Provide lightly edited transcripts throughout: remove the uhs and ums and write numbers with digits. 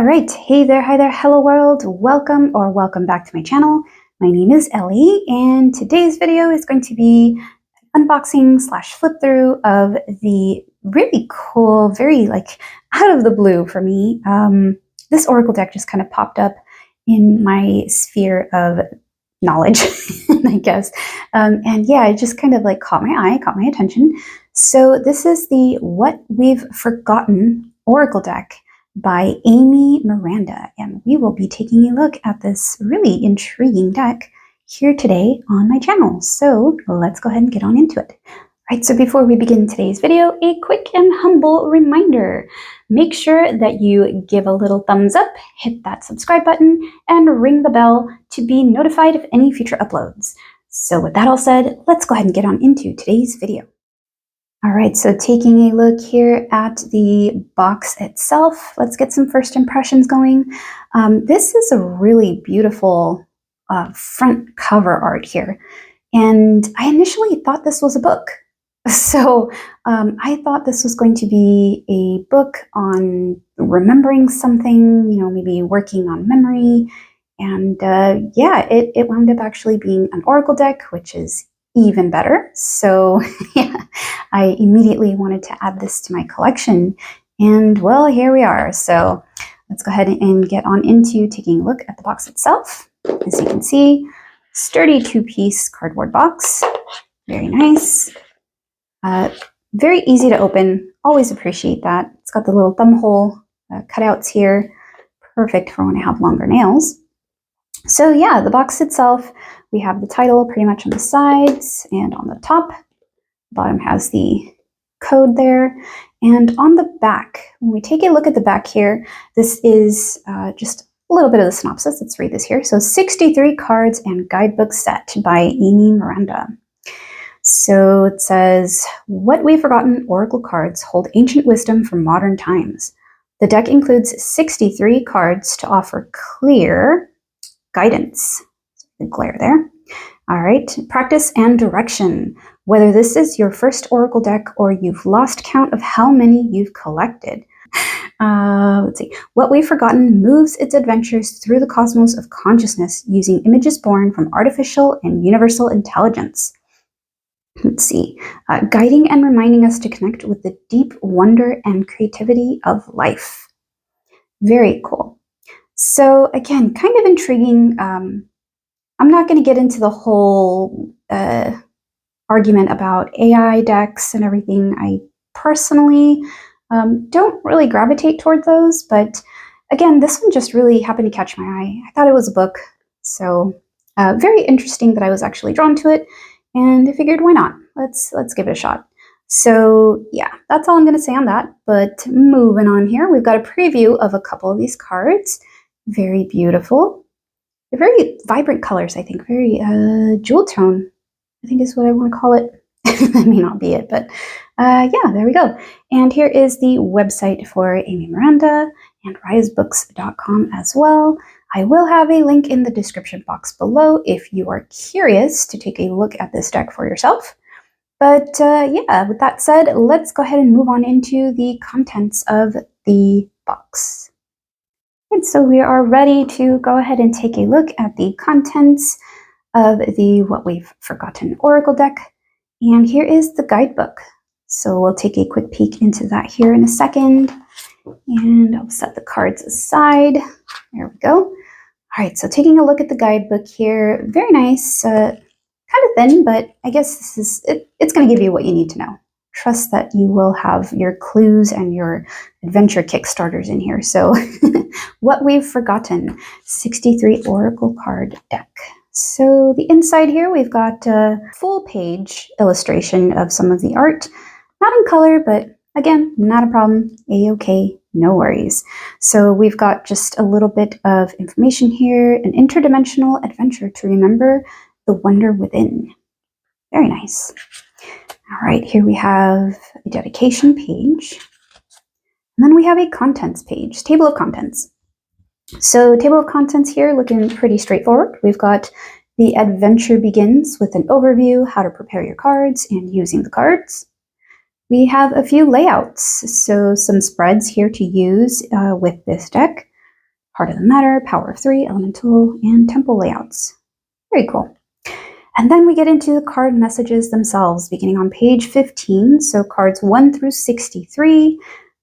Alright, hey there, hi there, hello world, welcome back to my channel. My name is Ellie, and today's video is going to be an unboxing / flip through of the really cool, very out of the blue for me. This Oracle deck just kind of popped up in my sphere of knowledge, I guess. And yeah, it just kind of caught my eye, caught my attention. So this is the What We've Forgotten Oracle deck by Amy Miranda, and we will be taking a look at this really intriguing deck here today on my channel. So let's go ahead and get on into it. Right, so before we begin today's video, a quick and humble reminder. Make sure that you give a little thumbs up, hit that subscribe button, and ring the bell to be notified of any future uploads. So with that all said, let's go ahead and get on into today's video. All right, so taking a look here at the box itself, let's get some first impressions going. This is a really beautiful front cover art here. And I initially thought this was a book. So I thought this was going to be a book on remembering something, maybe working on memory. And yeah, it wound up actually being an Oracle deck, which is even better. So yeah, I immediately wanted to add this to my collection, and well, here we are. So let's go ahead and get on into taking a look at the box itself. As you can see, sturdy 2-piece cardboard box, very nice, very easy to open. Always appreciate that. It's got the little thumb hole cutouts here, perfect for when I have longer nails. So yeah, the box itself, we have the title pretty much on the sides and on the top. The bottom has the code there. And on the back, when we take a look at the back here, this is just a little bit of the synopsis. Let's read this here. So 63 cards and guidebook set by Amy Miranda. So it says, What We've Forgotten Oracle cards hold ancient wisdom for modern times. The deck includes 63 cards to offer clear guidance. The glare there. All right, practice and direction. Whether this is your first Oracle deck or you've lost count of how many you've collected. Let's see. What We've Forgotten moves its adventures through the cosmos of consciousness using images born from artificial and universal intelligence. Let's see. Guiding and reminding us to connect with the deep wonder and creativity of life. Very cool. So again, kind of intriguing. I'm not going to get into the whole argument about AI decks and everything. I personally don't really gravitate toward those, but again, this one just really happened to catch my eye. I thought it was a book, so very interesting that I was actually drawn to it, and I figured, why not? Let's give it a shot. So yeah, that's all I'm going to say on that. But moving on here, we've got a preview of a couple of these cards. Very beautiful. They're very vibrant colors, I think. Very jewel tone, I think is what I want to call it. That may not be it, but yeah, there we go. And here is the website for Amy Miranda and risebooks.com as well. I will have a link in the description box below if you are curious to take a look at this deck for yourself. But yeah, with that said, let's go ahead and move on into the contents of the box. And so we are ready to go ahead and take a look at the contents of the What We've Forgotten Oracle deck. And here is the guidebook. So we'll take a quick peek into that here in a second. And I'll set the cards aside. There we go. All right, so taking a look at the guidebook here, very nice, kind of thin, but I guess this is it's going to give you what you need to know. Trust that you will have your clues and your adventure Kickstarters in here. So What We've Forgotten, 63 Oracle card deck. So the inside here, we've got a full page illustration of some of the art. Not in color, but again, not a problem. A-okay, no worries. So we've got just a little bit of information here, an interdimensional adventure to remember the wonder within. Very nice. All right, here we have a dedication page. And then we have a contents page, table of contents. So table of contents here looking pretty straightforward. We've got the adventure begins with an overview, how to prepare your cards and using the cards. We have a few layouts, so some spreads here to use with this deck. Heart of the matter, power of 3, elemental, and temple layouts. Very cool. And then we get into the card messages themselves, beginning on page 15, so cards 1 through 63.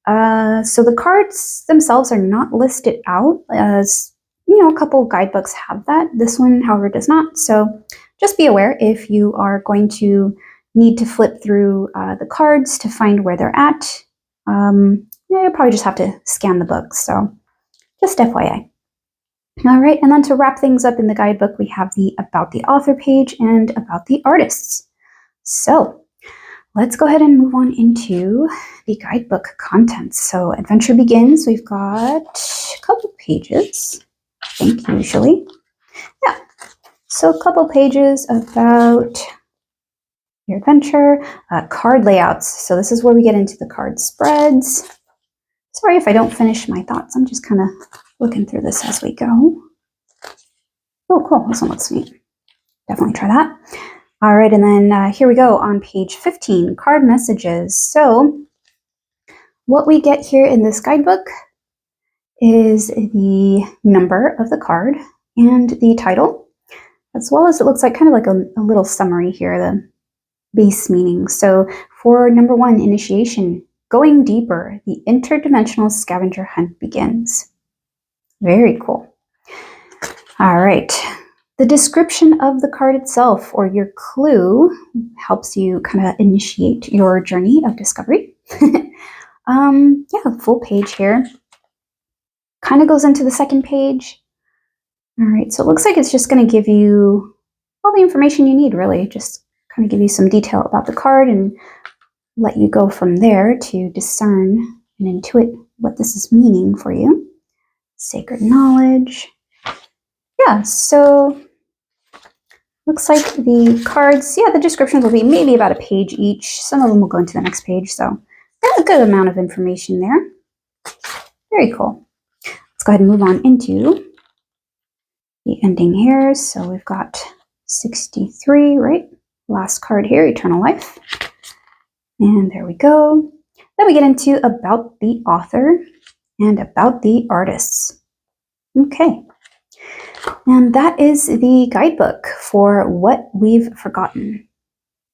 So the cards themselves are not listed out, as a couple guidebooks have that. This one, however, does not. So just be aware if you are going to need to flip through the cards to find where they're at. You'll probably just have to scan the book. So just FYI. All right, and then to wrap things up in the guidebook, we have the About the Author page and About the Artists. So let's go ahead and move on into the guidebook contents. So adventure begins. We've got a couple pages, I think, usually. Yeah, so a couple pages about your adventure. Card layouts. So this is where we get into the card spreads. Sorry if I don't finish my thoughts. I'm just kind of looking through this as we go. Oh, cool. This one looks neat. Definitely try that. All right, and then here we go on page 15, card messages. So what we get here in this guidebook is the number of the card and the title, as well as it looks like kind of like a little summary here, the base meaning. So for number 1, initiation, going deeper, the interdimensional scavenger hunt begins. Very cool. All right. The description of the card itself, or your clue, helps you kind of initiate your journey of discovery. Yeah, full page here. Kind of goes into the second page. All right, so it looks like it's just going to give you all the information you need, really. Just kind of give you some detail about the card and let you go from there to discern and intuit what this is meaning for you. Sacred knowledge. Yeah, so looks like the cards, yeah, the descriptions will be maybe about a page each. Some of them will go into the next page, so a good amount of information there. Very cool. Let's go ahead and move on into the ending here. So we've got 63, right? Last card here, Eternal Life. And there we go. Then we get into About the Author and About the Artists. Okay. And that is the guidebook for What We've Forgotten.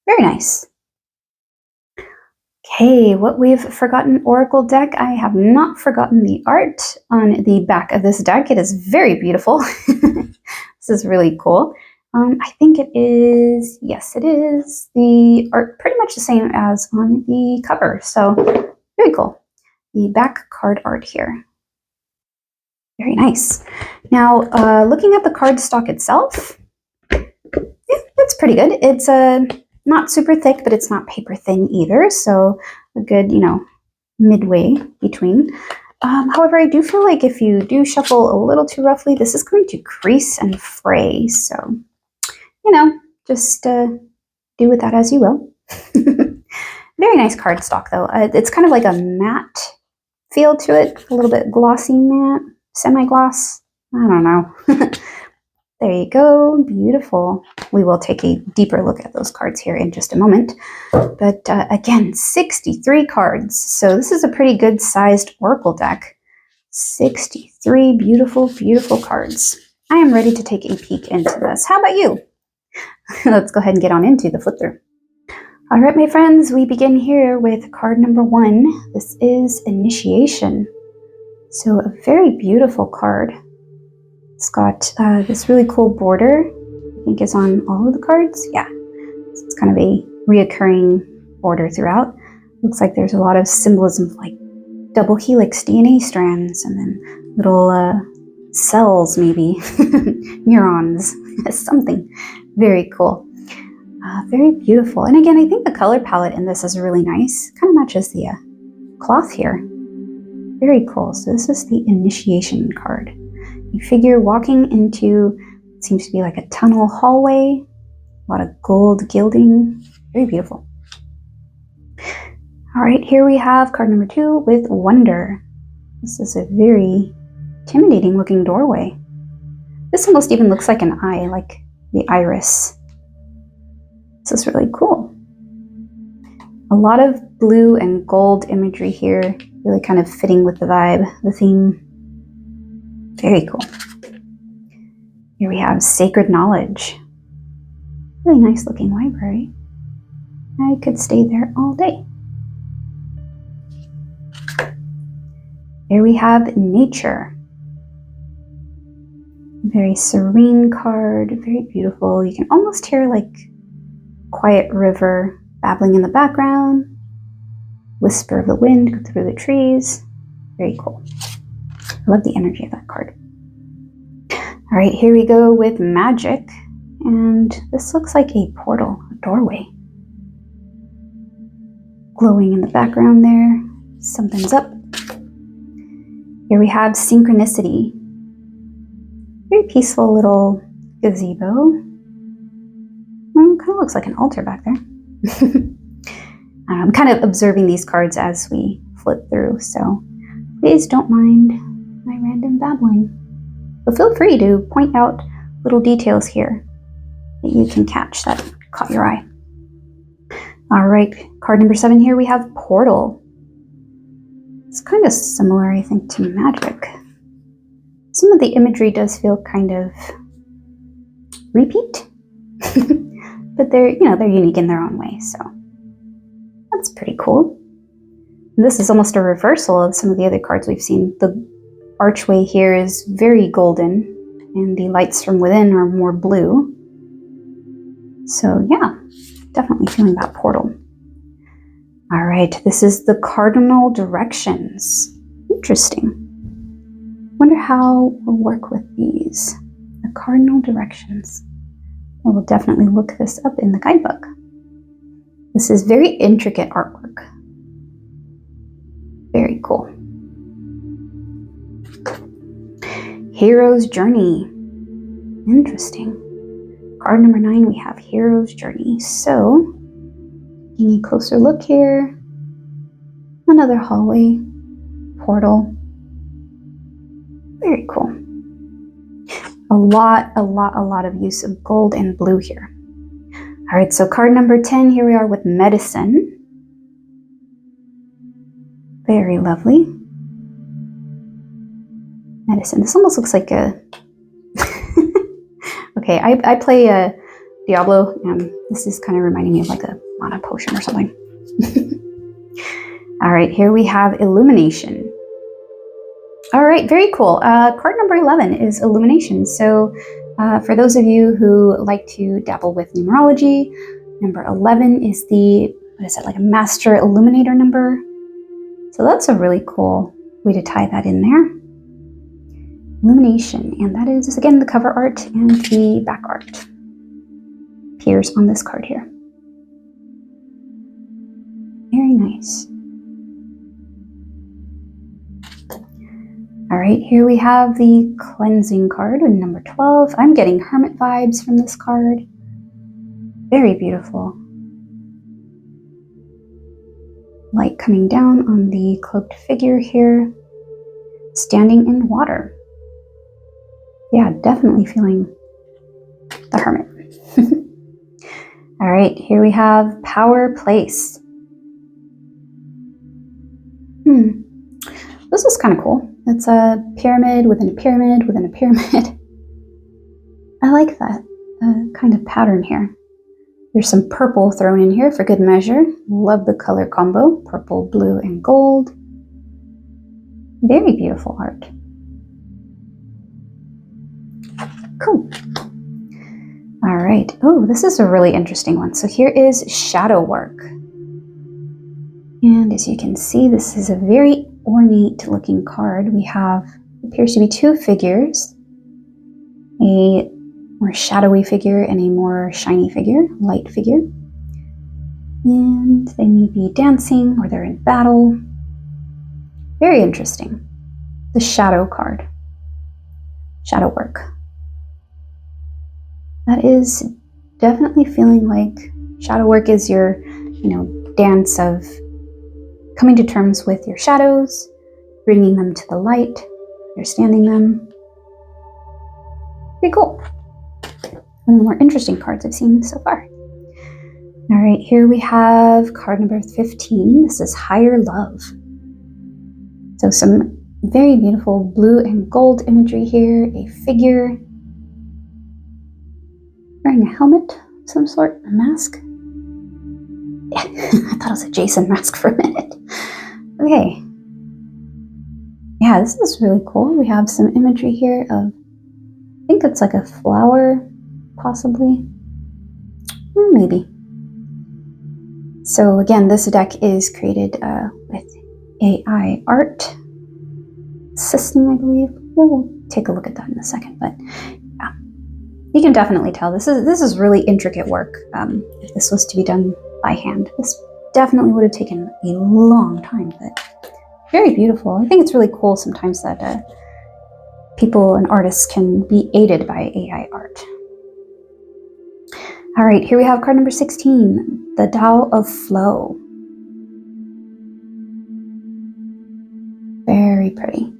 Very nice. Okay, What We've Forgotten Oracle deck. I have not forgotten the art on the back of this deck. It is very beautiful. This is really cool. I think it is, yes, it is the art pretty much the same as on the cover. So very cool. The back card art here. Very nice. Now, looking at the cardstock itself, yeah, it's pretty good. It's not super thick, but it's not paper thin either. So a good, midway between. However, I do feel like if you do shuffle a little too roughly, this is going to crease and fray. So, just do with that as you will. Very nice cardstock, though. It's kind of like a matte feel to it, a little bit glossy matte. Semi-gloss? I don't know. There you go. Beautiful. We will take a deeper look at those cards here in just a moment. But again, 63 cards. So this is a pretty good sized Oracle deck. 63 beautiful, beautiful cards. I am ready to take a peek into this. How about you? Let's go ahead and get on into the flip through. All right, my friends, we begin here with card number 1. This is Initiation. So a very beautiful card. It's got this really cool border, I think is on all of the cards. Yeah, it's kind of a reoccurring border throughout. Looks like there's a lot of symbolism like double helix DNA strands and then little cells, maybe, neurons, something very cool. Very beautiful. And again, I think the color palette in this is really nice. Kind of matches the cloth here. Very cool. So this is the Initiation card. You figure walking into, it seems to be like a tunnel hallway, a lot of gold gilding. Very beautiful. All right, here we have card number 2 with Wonder. This is a very intimidating looking doorway. This almost even looks like an eye, like the iris. This is really cool. A lot of blue and gold imagery here, really kind of fitting with the vibe, the theme. Very cool. Here we have Sacred Knowledge. Really nice looking library. I could stay there all day. Here we have Nature. Very serene card, very beautiful. You can almost hear like quiet river babbling in the background. Whisper of the wind through the trees. Very cool. I love the energy of that card. All right, here we go with Magic. And this looks like a portal, a doorway. Glowing in the background there. Something's up. Here we have Synchronicity. Very peaceful little gazebo. Kind of looks like an altar back there. I'm kind of observing these cards as we flip through, so please don't mind my random babbling. But feel free to point out little details here that you can catch that caught your eye. All right, card number 7 here we have Portal. It's kind of similar, I think, to Magic. Some of the imagery does feel kind of repeat, but they're unique in their own way, so that's pretty cool. And this is almost a reversal of some of the other cards we've seen. The archway here is very golden, and the lights from within are more blue. So yeah, definitely feeling that portal. All right, this is the cardinal directions. Interesting. Wonder how we'll work with these. The cardinal directions. I will definitely look this up in the guidebook. This is very intricate artwork. Very cool. Hero's Journey. Interesting. Card number 9, we have Hero's Journey. So, taking a closer look here. Another hallway. Portal. Very cool. A lot of use of gold and blue here. All right, so card number 10, here we are with Medicine. Very lovely. Medicine. This almost looks like a... Okay, I play a Diablo, and this is kind of reminding me of like a mana potion or something. All right, here we have Illumination. All right, very cool. Card number 11 is Illumination. So for those of you who like to dabble with numerology, number 11 is the, like a master illuminator number. So that's a really cool way to tie that in there. Illumination, and that is again the cover art and the back art appears on this card here. Very nice. All right, here we have the cleansing card with number 12. I'm getting hermit vibes from this card. Very beautiful. Light coming down on the cloaked figure here, standing in water. Yeah, definitely feeling the hermit. All right, here we have Power Place. This is kind of cool. It's a pyramid within a pyramid within a pyramid. I like that kind of pattern here. There's some purple thrown in here for good measure. Love the color combo, purple, blue, and gold. Very beautiful art. Cool. All right. Oh, this is a really interesting one. So here is Shadow Work. And as you can see, this is a very ornate looking card. We have, appears to be 2 figures, a more shadowy figure and a more shiny figure, light figure. And they may be dancing or they're in battle. Very interesting. The Shadow card. Shadow Work. That is definitely feeling like shadow work is your, dance of coming to terms with your shadows, bringing them to the light, understanding them. Pretty cool. One of the more interesting cards I've seen so far. All right, here we have card number 15. This is Higher Love. So some Very beautiful blue and gold imagery here, a figure wearing a helmet of some sort, a mask. I thought it was a Jason mask for a minute. Okay. Yeah, this is really cool. We have some imagery here of, I think it's like a flower, possibly. Or maybe. So again, this deck is created with AI art system, I believe. We'll take a look at that in a second, but yeah, you can definitely tell this is really intricate work. If this was to be done by hand, this definitely would have taken a long time, but very beautiful. I think it's really cool sometimes that people and artists can be aided by AI art. All right, here we have card number 16, the Tao of Flow. Very pretty.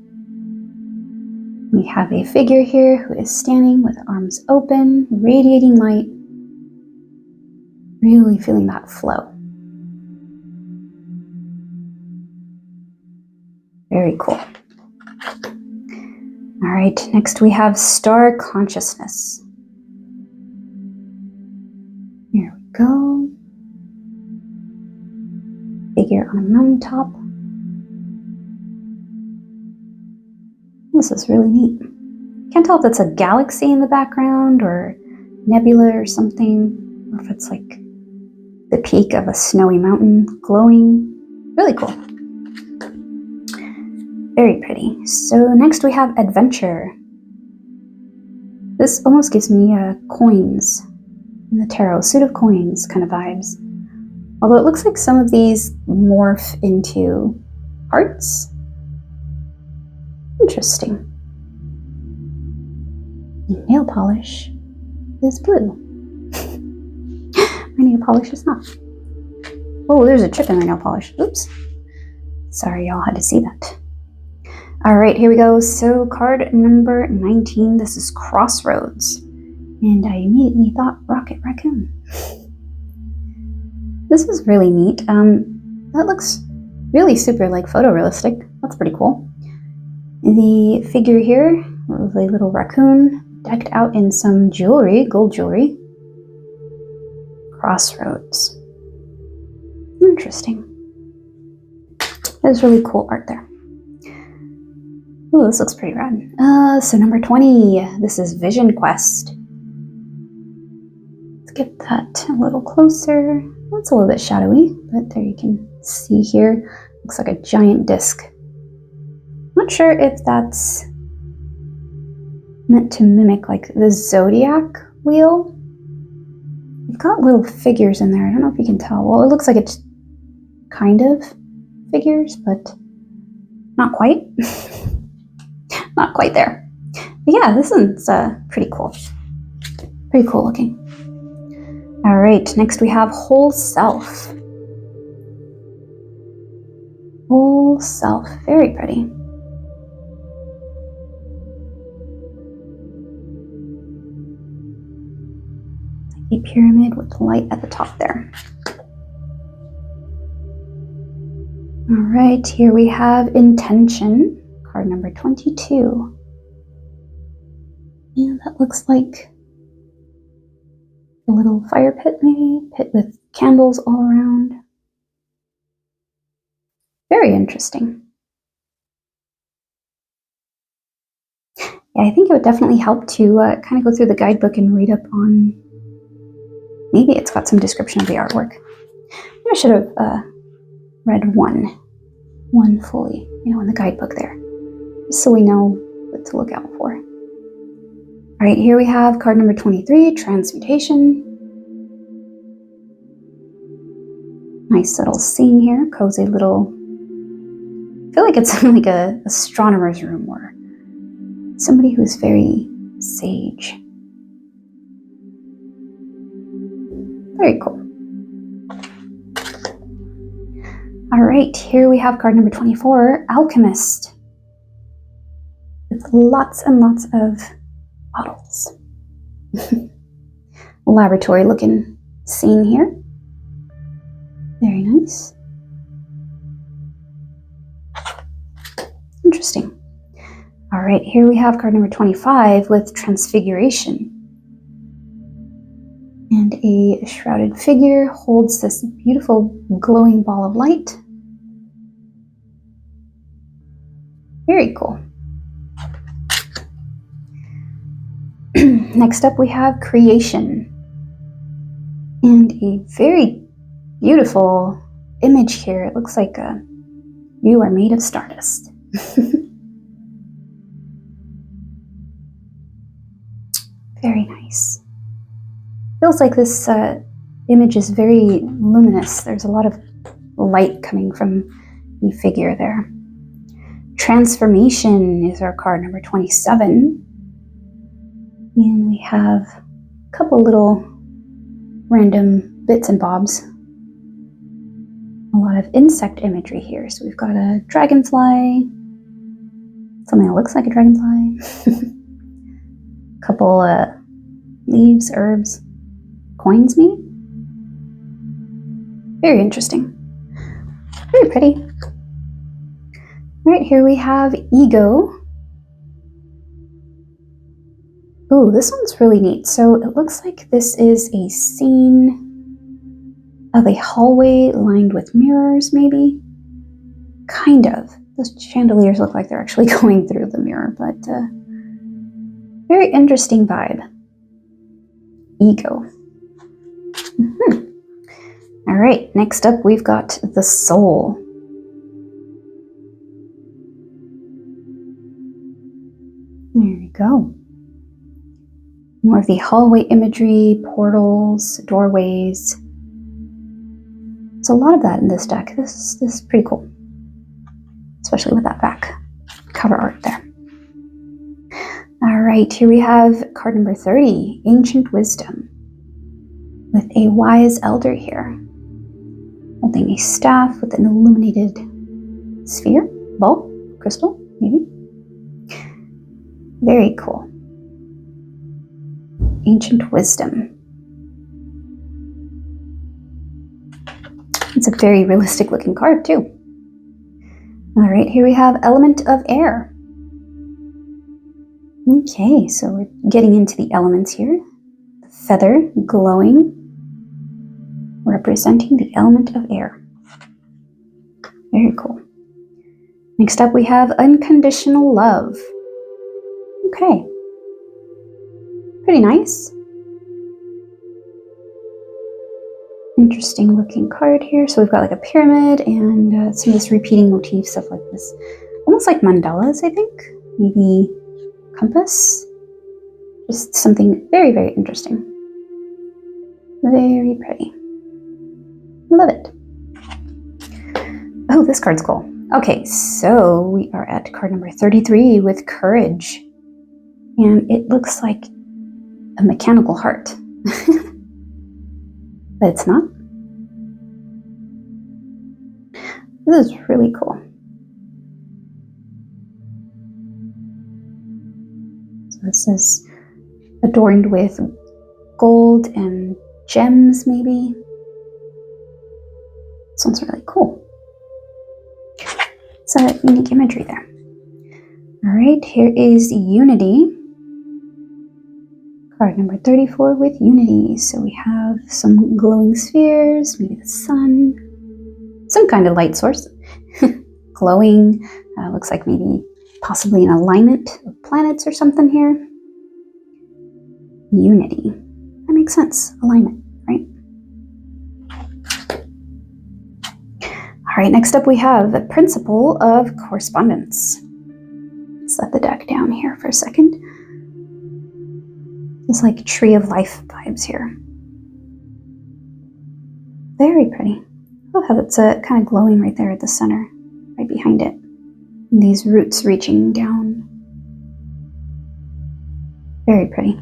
We have a figure here who is standing with arms open, radiating light, really feeling that flow. Very cool. All right, next we have Star Consciousness. Here we go. Figure on a mountaintop. This is really neat. Can't tell if it's a galaxy in the background or nebula or something, or if it's like the peak of a snowy mountain glowing. Really cool. Very pretty. So next we have Adventure. This almost gives me coins in the tarot, suit of coins kind of vibes. Although it looks like some of these morph into hearts. Interesting. Nail polish is blue. My nail polish is not. Oh, there's a chip in my nail polish. Oops. Sorry, y'all had to see that. All right, here we go. So card number 19, this is Crossroads. And I immediately thought Rocket Raccoon. This is really neat. That looks really super like photorealistic. That's pretty cool. The figure here of a little raccoon decked out in some jewelry, gold jewelry. Crossroads. Interesting. There's really cool art there. Ooh, this looks pretty rad. So number 20, this is Vision Quest. Let's get that a little closer. That's a little bit shadowy, but there you can see here. Looks like a giant disc. Not sure if that's meant to mimic like the zodiac wheel. You've got little figures in there. I don't know if you can tell. Well, it looks like it's kind of figures, but not quite. Not quite there. But yeah, this one's pretty cool. Pretty cool looking. All right, next we have Whole Self. Whole Self, very pretty. A pyramid with light at the top there. All right, here we have Intention. Card number 22. And that looks like a little fire pit, maybe? Pit with candles all around. Very interesting. Yeah, I think it would definitely help to kind of go through the guidebook and read up on, maybe it's got some description of the artwork. I should have read one fully, you know, in the guidebook there, just so we know what to look out for. All right, here we have card number 23, Transmutation. Nice little scene here, cozy little, I feel like it's like a astronomer's room or somebody who's very sage. Very cool. All right, here we have card number 24, Alchemist. With lots and lots of bottles. Laboratory looking scene here. Very nice. Interesting. All right, here we have card number 25 with Transfiguration. And a shrouded figure holds this beautiful glowing ball of light. Very cool. Next up we have Creation. And a very beautiful image here. It looks like you are made of stardust. Very nice. Feels like this image is very luminous. There's a lot of light coming from the figure there. Transformation is our card number 27. And we have a couple little random bits and bobs. A lot of insect imagery here. So we've got a dragonfly, something that looks like a dragonfly. A couple leaves, herbs, coins maybe? Very interesting. Very pretty. All right, here we have Ego. Ooh, this one's really neat. So it looks like this is a scene of a hallway lined with mirrors, maybe? Kind of. Those chandeliers look like they're actually going through the mirror, but very interesting vibe. Ego. All right, next up we've got the Soul. There you go. More of the hallway imagery, portals, doorways. There's a lot of that in this deck. This is pretty cool, especially with that back cover art there. All right, here we have card number 30, Ancient Wisdom, with a wise elder here, holding a staff with an illuminated sphere, ball, crystal, maybe. Very cool. Ancient Wisdom. It's a very realistic looking card too. All right, here we have Element of Air. Okay, so we're getting into the elements here. The feather glowing, representing the element of air. Very cool. Next up we have Unconditional Love. Okay. Pretty nice. Interesting looking card here. So we've got like a pyramid and some of this repeating motif, stuff like this. Almost like mandalas, I think. Maybe compass. Just something very, very interesting. Very pretty. Love it. Oh, this card's cool. Okay, so we are at card number 33 with Courage. And it looks like a mechanical heart. But it's not. This is really cool. So this is adorned with gold and gems, maybe. This one's really cool. It's a unique imagery there. All right, here is Unity. Card number 34 with Unity. So we have some glowing spheres, maybe the sun, some kind of light source. Glowing, looks like maybe possibly an alignment of planets or something here. Unity. That makes sense. Alignment, right? All right, next up we have the Principle of Correspondence. Let's set the deck down here for a second. It's like Tree of Life vibes here. Very pretty. I love how it's kind of glowing right there at the center, right behind it. And these roots reaching down. Very pretty.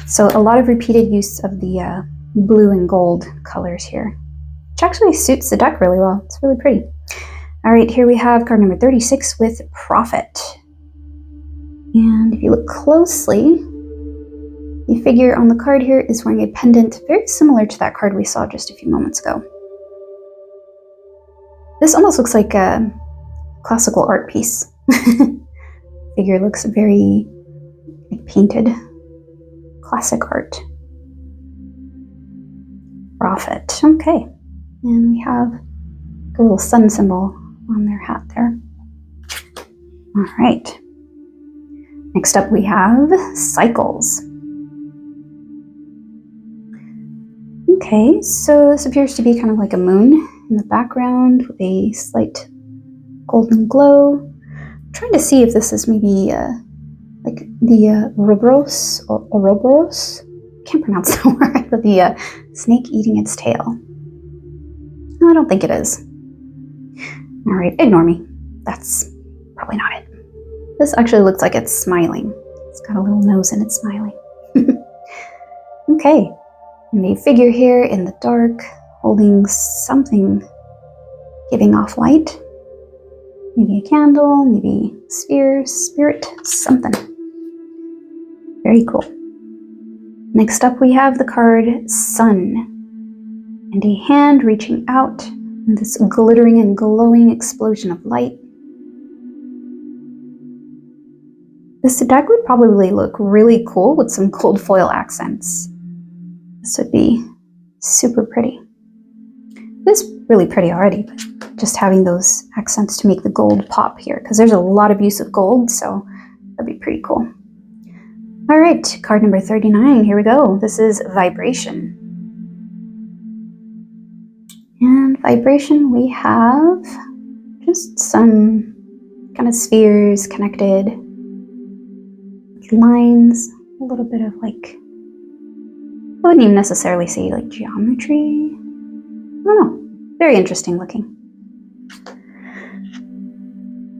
So a lot of repeated use of the blue and gold colors here, which actually suits the deck really well. It's really pretty. All right, here we have card number 36 with Prophet. And if you look closely, the figure on the card here is wearing a pendant very similar to that card we saw just a few moments ago. This almost looks like a classical art piece. Figure looks very like painted, classic art. Prophet. Okay. And we have a little sun symbol on their hat there. All right. Next up we have cycles. Okay, so this appears to be kind of like a moon in the background with a slight golden glow. I'm trying to see if this is maybe like the Ouroboros, or Ouroboros? Can't pronounce that word, but the snake eating its tail. No, I don't think it is. All right, ignore me. That's probably not it. This actually looks like it's smiling. It's got a little nose and it's smiling. Okay, and the figure here in the dark holding something giving off light. Maybe a candle, maybe sphere, spirit, something. Very cool. Next up we have the card Sun, and a hand reaching out, and this glittering and glowing explosion of light. This deck would probably look really cool with some gold foil accents. This would be super pretty. It's really pretty already, but just having those accents to make the gold pop here, because there's a lot of use of gold, so that'd be pretty cool. All right, card number 39, here we go. This is Vibration. And Vibration, we have just some kind of spheres connected, lines, a little bit of like, I wouldn't even necessarily say like geometry. I don't know. Very interesting looking.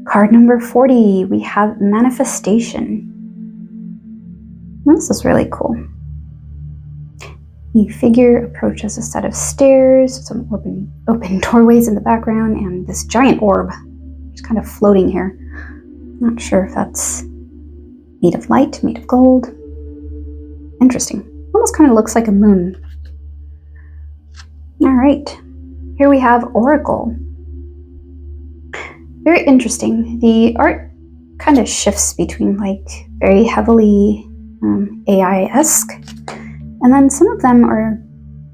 Card number 40, we have Manifestation. This is really cool. The figure approaches a set of stairs, some open doorways in the background, and this giant orb just kind of floating here. Not sure if that's made of light, made of gold. Interesting. Almost kind of looks like a moon. All right. Here we have Oracle. Very interesting. The art kind of shifts between like very heavily AI-esque, and then some of them are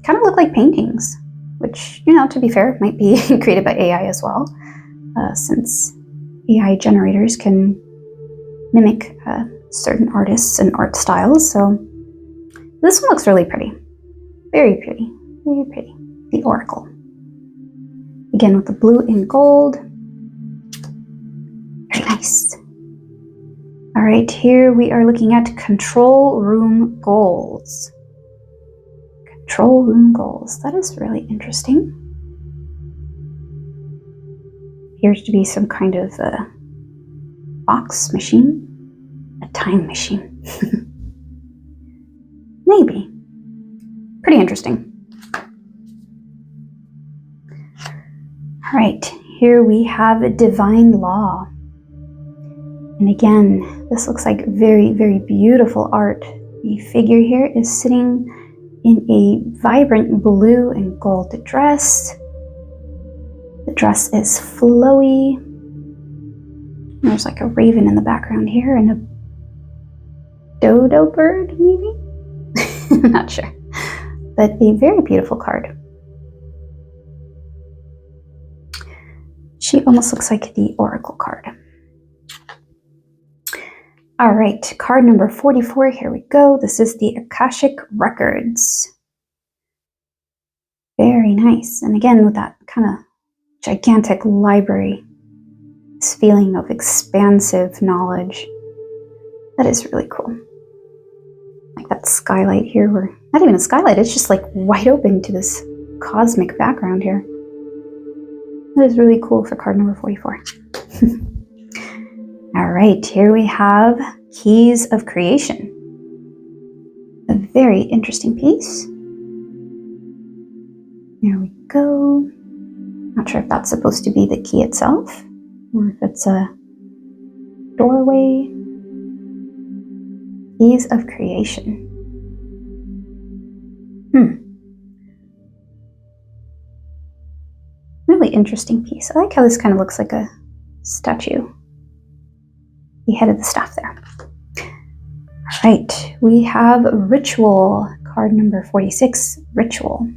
kind of look like paintings, which, you know, to be fair, might be created by AI as well, since AI generators can mimic certain artists and art styles. So this one looks really pretty. Very pretty. Very pretty. The Oracle. Again with the blue and gold. Very nice. All right, here we are looking at Control Room Goals. Control Room Goals. That is really interesting. Appears to be some kind of box machine. A time machine. Maybe. Pretty interesting. All right, here we have a Divine Law. And again, this looks like very, very beautiful art. The figure here is sitting in a vibrant blue and gold dress. The dress is flowy. There's like a raven in the background here and a dodo bird, maybe? I'm not sure. But a very beautiful card. She almost looks like the Oracle card. All right, card number 44, here we go. This is the Akashic Records. Very nice. And again, with that kind of gigantic library, this feeling of expansive knowledge. That is really cool. Like that skylight here, where not even a skylight, it's just like wide open to this cosmic background here. That is really cool for card number 44. All right, here we have Keys of Creation. A very interesting piece. There we go. Not sure if that's supposed to be the key itself, or if it's a doorway. Keys of Creation. Really interesting piece. I like how this kind of looks like a statue. the head of the staff there. All right, we have ritual, card number 46, ritual.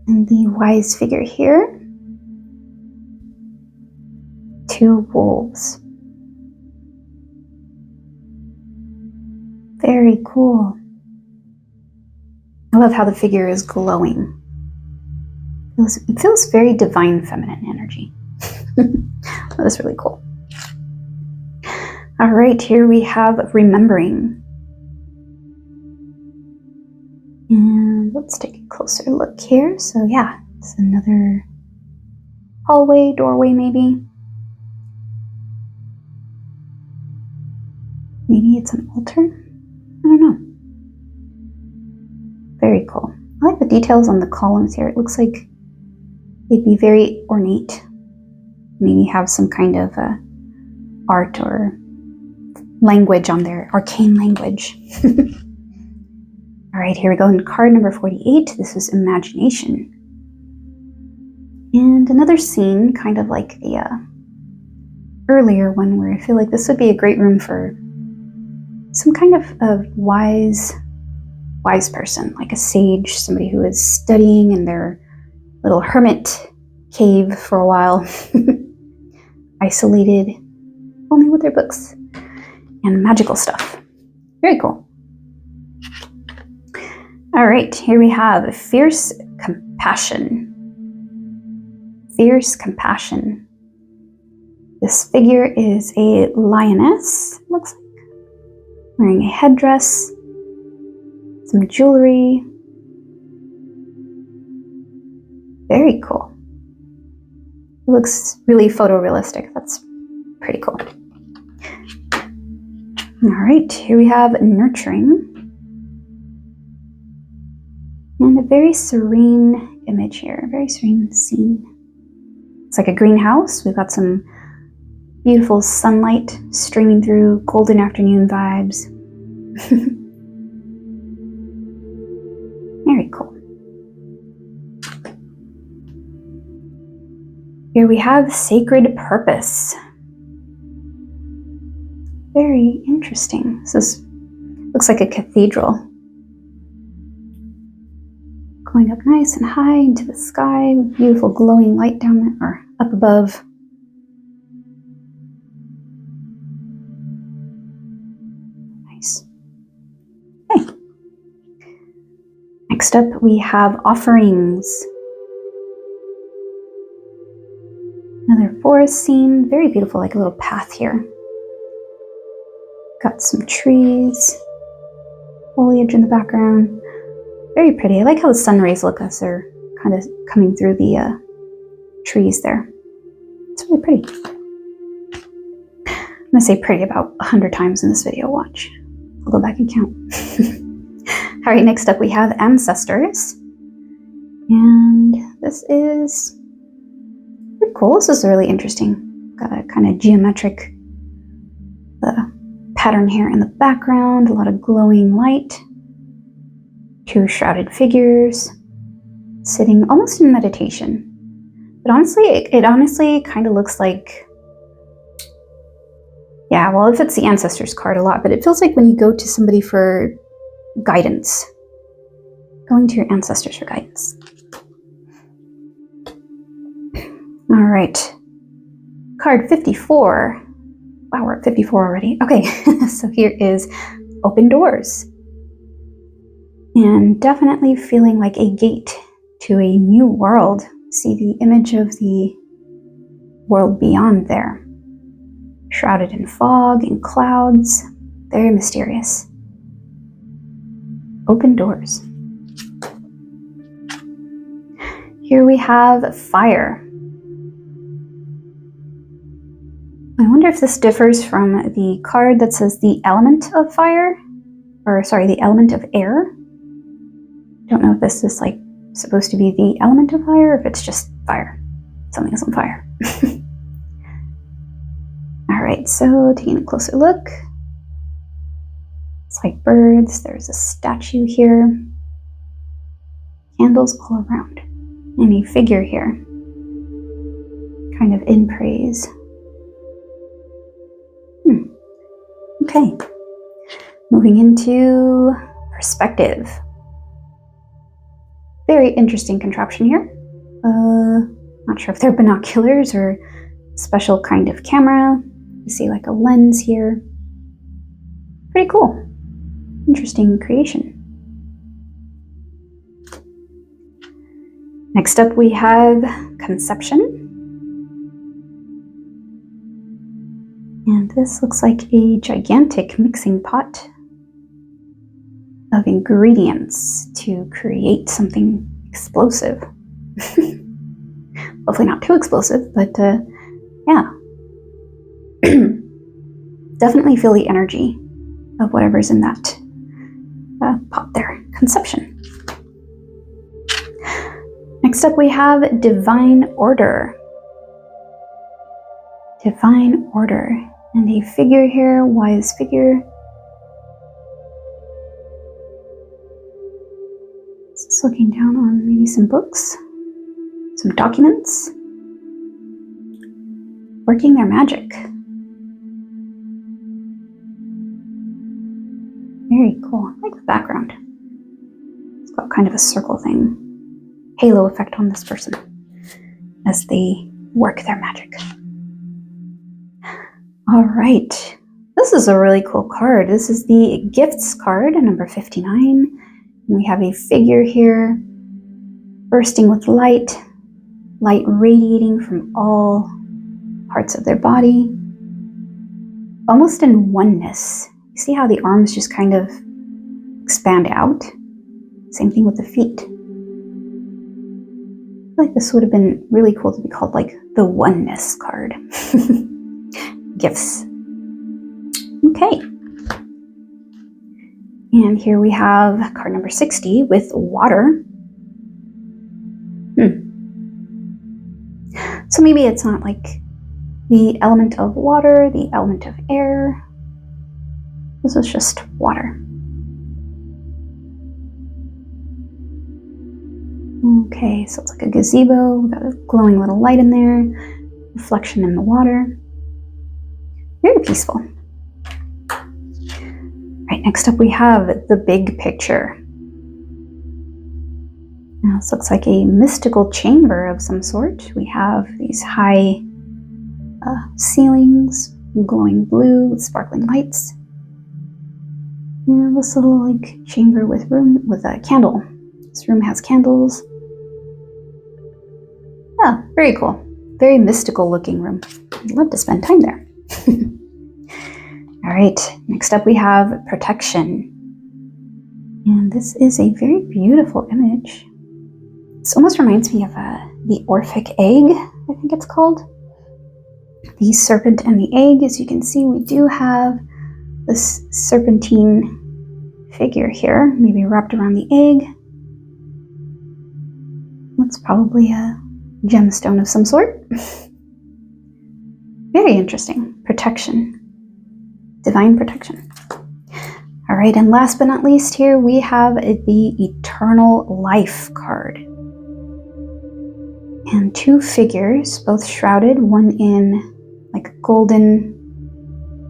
And the wise figure here, 2 wolves. Very cool. I love how the figure is glowing. It feels very divine feminine energy. That's really cool. All right, here we have remembering. And let's take a closer look here. So yeah, it's another hallway, doorway maybe. Maybe it's an altar? I don't know. Very cool. I like the details on the columns here. It looks like they'd be very ornate. Maybe have some kind of art or language on there, arcane language. All right, here we go in card number 48. This is imagination. And another scene, kind of like the earlier one, where I feel like this would be a great room for some kind of a wise person, like a sage, somebody who is studying in their little hermit cave for a while, isolated only with their books and magical stuff. Very cool. All right, here we have fierce compassion. Fierce compassion. This figure is a lioness, looks like, wearing a headdress, some jewelry. Very cool. It looks really photorealistic. That's pretty cool. All right, here we have nurturing. And a very serene image here, a very serene scene. It's like a greenhouse. We've got some beautiful sunlight streaming through, golden afternoon vibes. Very cool. Here we have sacred purpose. Very interesting. This looks like a cathedral. Going up nice and high into the sky, beautiful glowing light down there, or up above. Nice. Okay. Next up, we have offerings. Another forest scene, very beautiful, like a little path here. Got some trees, foliage in the background. Very pretty. I like how the sun rays look as they're kind of coming through the trees there. It's really pretty. I'm going to say pretty about 100 times in this video. Watch. I'll go back and count. All right, next up we have ancestors. And this is pretty cool. This is really interesting. Got a kind of geometric pattern here in the background. A lot of glowing light. 2 shrouded figures sitting almost in meditation. But honestly, it honestly kind of looks like, yeah, well, it fits the ancestors card a lot, but it feels like when you go to somebody for guidance, going to your ancestors for guidance. All right, card 54. Wow, we're at 54 already. Okay, so here is open doors. And definitely feeling like a gate to a new world. See the image of the world beyond there. Shrouded in fog and clouds. Very mysterious. Open doors. Here we have fire. I wonder if this differs from the card that says the element of fire, or sorry, the element of air. Don't know if this is like supposed to be the element of fire, or if it's just fire. Something is on fire. All right, so taking a closer look. It's like birds. There's a statue here. Candles all around. And a figure here. Kind of in praise. Okay, moving into perspective. Very interesting contraption here. Not sure if they're binoculars or special kind of camera. You see like a lens here. Pretty cool. Interesting creation. Next up we have conception. And this looks like a gigantic mixing pot of ingredients to create something explosive. Hopefully not too explosive, but yeah. Definitely feel the energy of whatever's in that pot there. Conception. Next up we have divine order. Divine order. And a figure here, wise figure. Just looking down on maybe some books, some documents. Working their magic. Very cool. I like the background. It's got kind of a circle thing. Halo effect on this person as they work their magic. All right. This is a really cool card. This is the gifts card, number 59. And we have a figure here, bursting with light radiating from all parts of their body, almost in oneness. You see how the arms just kind of expand out? Same thing with the feet. I feel like this would have been really cool to be called like the oneness card. Gifts. Okay. And here we have card number 60 with water. So maybe it's not like the element of water, the element of air. This is just water. Okay, so it's like a gazebo. We've got a glowing little light in there. Reflection in the water. Very peaceful. Right, next up we have the big picture. Now this looks like a mystical chamber of some sort. We have these high ceilings, glowing blue with sparkling lights. And this little like chamber with a candle. This room has candles. Yeah, very cool. Very mystical looking room. I'd love to spend time there. All right, next up we have protection. And this is a very beautiful image. This almost reminds me of the Orphic egg, I think it's called. The serpent and the egg. As you can see, we do have this serpentine figure here, maybe wrapped around the egg. That's probably a gemstone of some sort. Very interesting. Protection. Divine protection. All right, and last but not least here, we have the Eternal Life card. And two figures, both shrouded, one in like a golden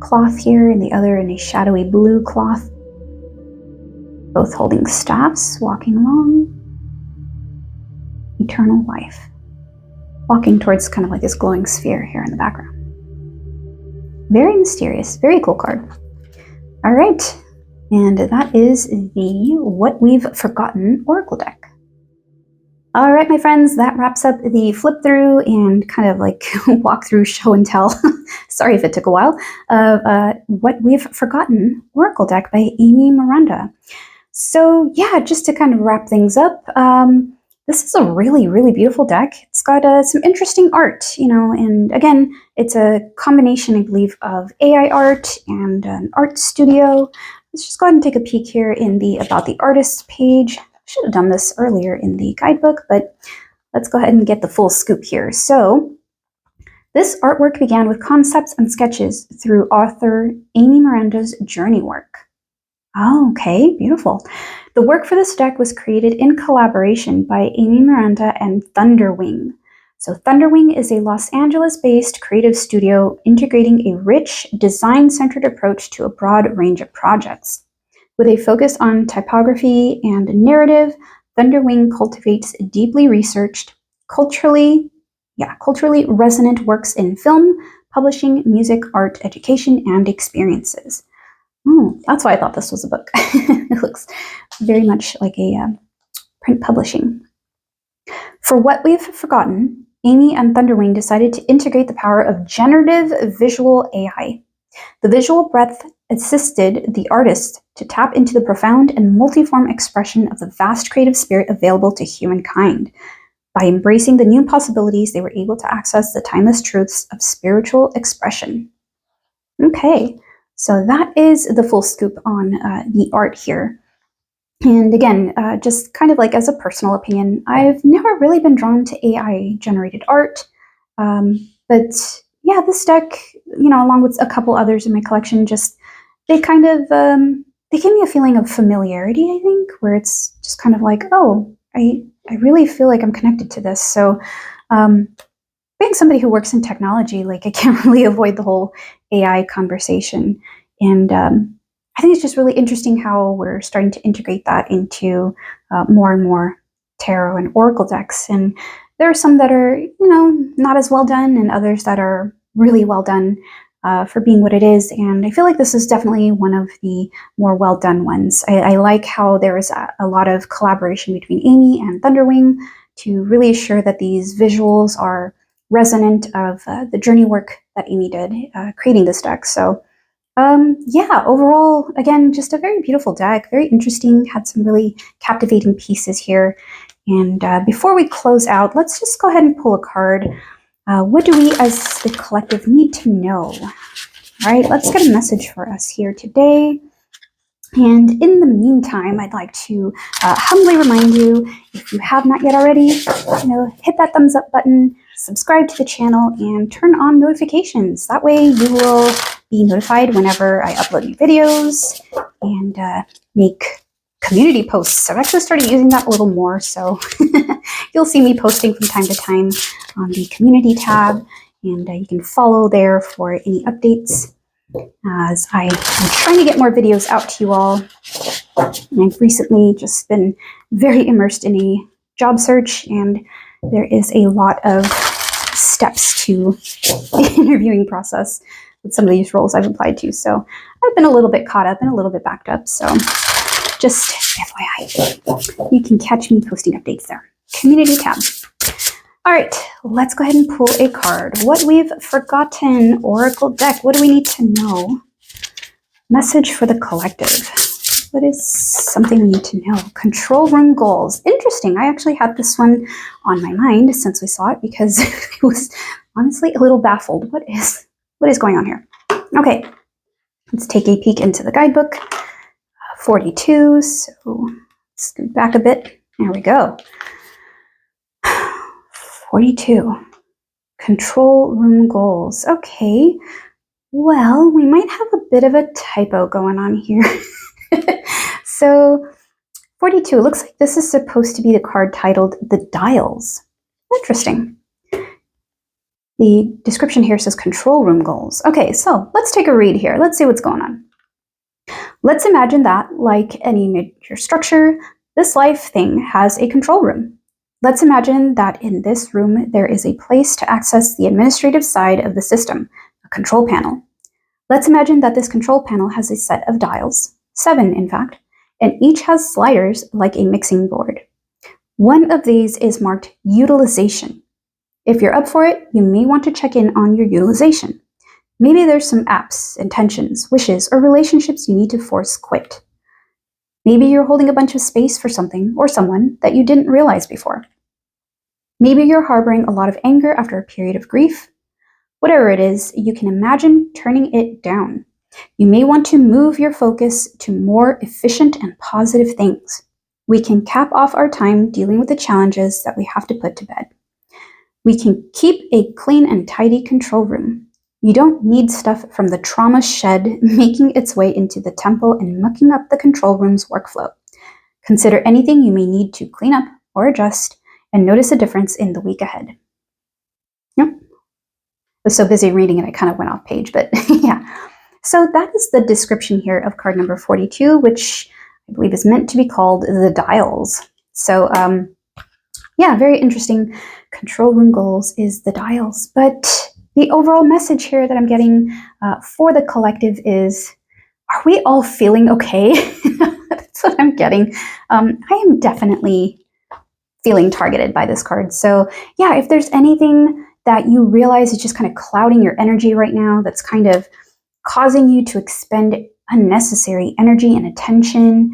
cloth here and the other in a shadowy blue cloth. Both holding staffs, walking along. Eternal life. Walking towards kind of like this glowing sphere here in the background. Very mysterious, very cool card. All right, and that is the What We've Forgotten Oracle deck. All right, my friends, that wraps up the flip through and kind of like walk through, show and tell. Sorry if it took a while. Of What We've Forgotten Oracle deck by Amy Miranda. So yeah, just to kind of wrap things up, this is a really, really beautiful deck. It's got some interesting art, you know, and again, it's a combination, I believe, of AI art and an art studio. Let's just go ahead and take a peek here in the About the Artist page. Should have done this earlier in the guidebook, but let's go ahead and get the full scoop here. So this artwork began with concepts and sketches through author Amy Miranda's journey work. Oh, okay, beautiful. The work for this deck was created in collaboration by Amy Miranda and Thunderwing, So Thunderwing is a Los Angeles-based creative studio integrating a rich, design-centered approach to a broad range of projects. With a focus on typography and narrative, Thunderwing cultivates deeply researched, culturally resonant works in film, publishing, music, art, education, and experiences. Oh, that's why I thought this was a book. It looks very much like a print publishing. For What We've Forgotten, Amy and Thunderwing decided to integrate the power of generative visual AI. The visual breadth assisted the artist to tap into the profound and multiform expression of the vast creative spirit available to humankind. By embracing the new possibilities, they were able to access the timeless truths of spiritual expression. Okay, so that is the full scoop on the art here. And again, just kind of like as a personal opinion, I've never really been drawn to AI-generated art, but yeah, this deck, along with a couple others in my collection, they kind of, they give me a feeling of familiarity, I think, where it's just kind of like, oh, I really feel like I'm connected to this. So being somebody who works in technology, like I can't really avoid the whole AI conversation. And I think it's just really interesting how we're starting to integrate that into more and more tarot and oracle decks. And there are some that are, not as well done, and others that are really well done for being what it is. And I feel like this is definitely one of the more well done ones. I like how there is a lot of collaboration between Amy and Thunderwing to really assure that these visuals are resonant of the journey work that Amy did creating this deck. So yeah, overall, again, just a very beautiful deck, very interesting, had some really captivating pieces here. And before we close out, let's just go ahead and pull a card. What do we as the collective need to know? All right, let's get a message for us here today. And in the meantime, I'd like to humbly remind you, if you have not yet already, hit that thumbs up button, subscribe to the channel, and turn on notifications. That way you will be notified whenever I upload new videos and make community posts. I've actually started using that a little more, so you'll see me posting from time to time on the community tab, and you can follow there for any updates as I'm trying to get more videos out to you all. And I've recently just been very immersed in a job search, and there is a lot of steps to the interviewing process with some of these roles I've applied to. So I've been a little bit caught up and a little bit backed up. So just FYI, you can catch me posting updates there. Community tab. All right, let's go ahead and pull a card. What We've Forgotten Oracle deck. What do we need to know? Message for the collective. What is something we need to know? Control room goals. Interesting. I actually had this one on my mind since we saw it because I was honestly a little baffled. What is going on here? Okay, let's take a peek into the guidebook. 42. So let's scoot back a bit. There we go. 42. Control room goals. Okay. Well, we might have a bit of a typo going on here. So 42, looks like this is supposed to be the card titled The Dials. Interesting. The description here says control room goals. Okay, so let's take a read here. Let's see what's going on. Let's imagine that, like any major structure, this life thing has a control room. Let's imagine that in this room there is a place to access the administrative side of the system, a control panel. Let's imagine that this control panel has a set of dials, 7 in fact, and each has sliders like a mixing board. One of these is marked utilization. If you're up for it, you may want to check in on your utilization. Maybe there's some apps, intentions, wishes, or relationships you need to force quit. Maybe you're holding a bunch of space for something or someone that you didn't realize before. Maybe you're harboring a lot of anger after a period of grief. Whatever it is, you can imagine turning it down. You may want to move your focus to more efficient and positive things. We can cap off our time dealing with the challenges that we have to put to bed. We can keep a clean and tidy control room. You don't need stuff from the trauma shed making its way into the temple and mucking up the control room's workflow. Consider anything you may need to clean up or adjust, and notice a difference in the week ahead. Yep. I was so busy reading it, I kind of went off page, but yeah. So that is the description here of card number 42, which I believe is meant to be called the dials. So yeah, very interesting. Control room goals is the dials. But the overall message here that I'm getting for the collective is, are we all feeling okay? That's what I'm getting. I am definitely feeling targeted by this card. So yeah, if there's anything that you realize is just kind of clouding your energy right now, that's kind of causing you to expend unnecessary energy and attention,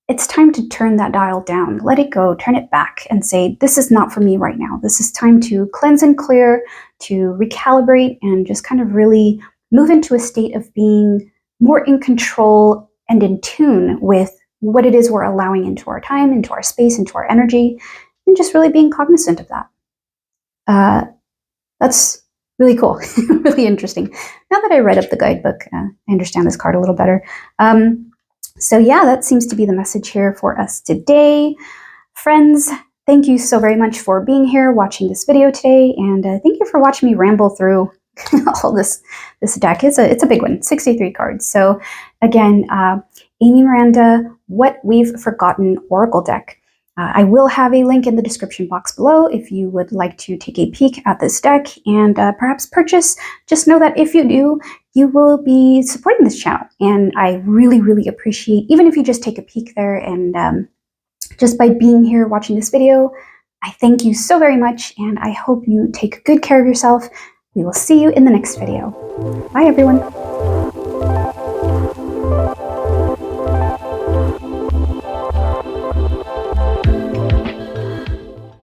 it's time to turn that dial down. Let it go, turn it back, and say, this is not for me right now. This is time to cleanse and clear, to recalibrate, and just kind of really move into a state of being more in control and in tune with what it is we're allowing into our time, into our space, into our energy, and just really being cognizant of that. That's really cool, really interesting. Now that I read up the guidebook, I understand this card a little better. So yeah, that seems to be the message here for us today. Friends, thank you so very much for being here, watching this video today, and thank you for watching me ramble through all this deck. It's a big one, 63 cards. So again, Amy Miranda, What We've Forgotten Oracle deck. I will have a link in the description box below if you would like to take a peek at this deck and perhaps purchase. Just know that if you do, you will be supporting this channel, and I really, really appreciate, even if you just take a peek there, and just by being here watching this video, I thank you so very much, and I hope you take good care of yourself. We will see you in the next video. Bye, everyone.